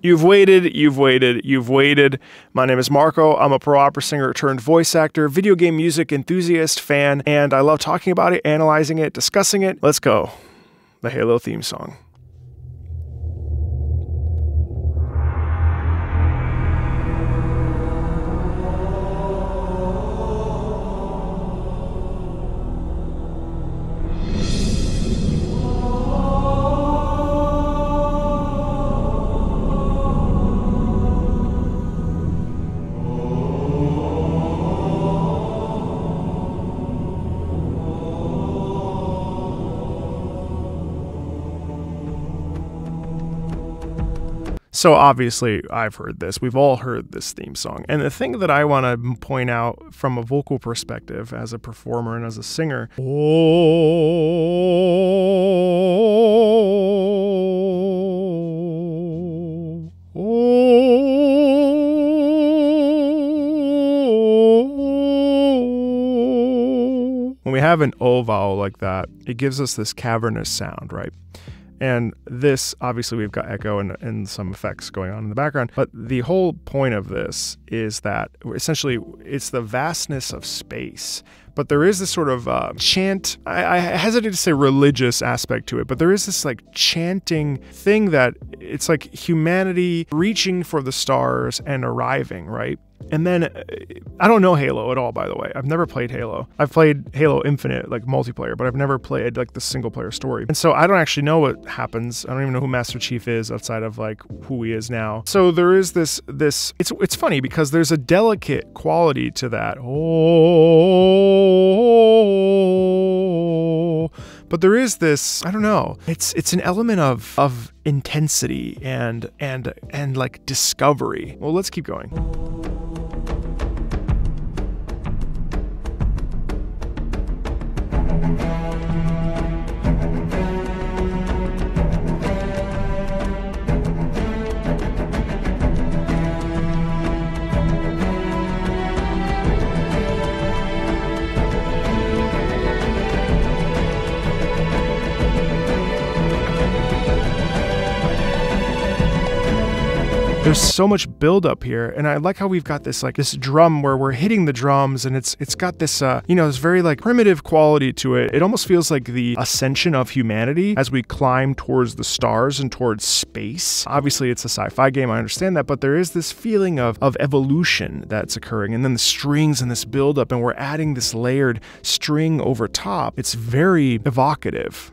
You've waited, you've waited, you've waited. My name is Marco. I'm a pro opera singer turned voice actor, video game music enthusiast, fan, and I love talking about it, analyzing it, discussing it. Let's go. The Halo theme song. So obviously, I've heard this. We've all heard this theme song. And the thing that I want to point out from a vocal perspective as a performer and as a singer, when we have an O vowel like that, it gives us this cavernous sound, right? And this, obviously, we've got echo and some effects going on in the background. But the whole point of this is that essentially it's the vastness of space. But there is this sort of chant, I hesitate to say religious aspect to it, but there is this like chanting thing that it's like humanity reaching for the stars and arriving, right? And then, I don't know Halo at all, by the way. I've never played Halo. I've played Halo Infinite, like multiplayer, but I've never played like the single player story. And so I don't actually know what happens. I don't even know who Master Chief is outside of like who he is now. So there is this, it's funny because there's a delicate quality to that. Oh, but there is this, I don't know, it's an element of intensity and like discovery. Well, let's keep going. There's so much buildup here, and I like how we've got this like this drum where we're hitting the drums, and it's got this this very like primitive quality to it. It almost feels like the ascension of humanity as we climb towards the stars and towards space. Obviously, it's a sci-fi game, I understand that, but there is this feeling of evolution that's occurring, and then the strings and this buildup, and we're adding this layered string over top. It's very evocative.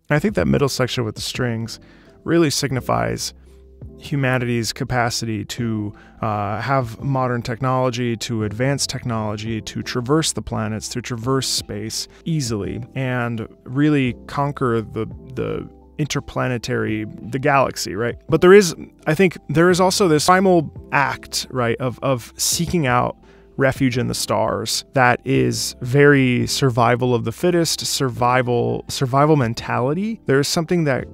I think that middle section with the strings really signifies humanity's capacity to have modern technology, to advance technology, to traverse the planets, to traverse space easily, and really conquer the interplanetary, the galaxy, right? But I think there is also this primal act, right, of seeking out refuge in the stars that is very survival of the fittest, survival mentality. There's something that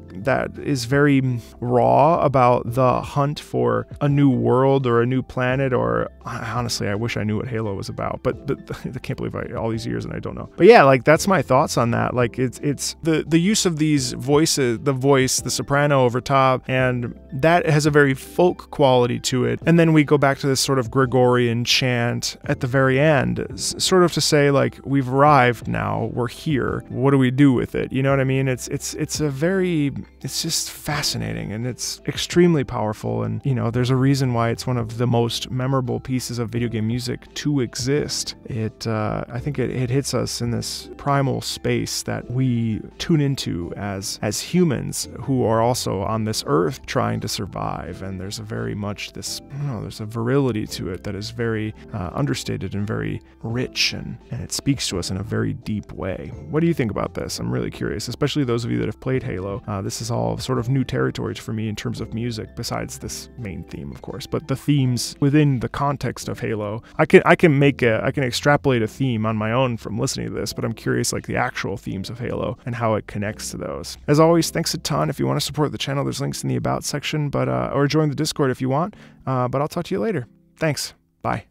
is very raw about the hunt for a new world or a new planet, or honestly, I wish I knew what Halo was about, but I can't believe all these years and I don't know. But yeah, like that's my thoughts on that. Like it's the use of these voices, the soprano over top, and that has a very folk quality to it. And then we go back to this sort of Gregorian chant at the very end, sort of to say like, we've arrived now, we're here. What do we do with it? You know what I mean? It's just fascinating, and it's extremely powerful. And you know, there's a reason why it's one of the most memorable pieces of video game music to exist. I think it hits us in this primal space that we tune into as humans who are also on this earth trying to survive. And there's a very much this, there's a virility to it that is very understated and very rich, and it speaks to us in a very deep way. What do you think about this? I'm really curious, especially those of you that have played Halo. This is all sort of new territory for me in terms of music, besides this main theme, of course, but the themes within the context of Halo. I can extrapolate a theme on my own from listening to this, but I'm curious like the actual themes of Halo and how it connects to those. As always, thanks a ton. If you want to support the channel, there's links in the About section, or join the Discord if you want. But I'll talk to you later. Thanks. Bye.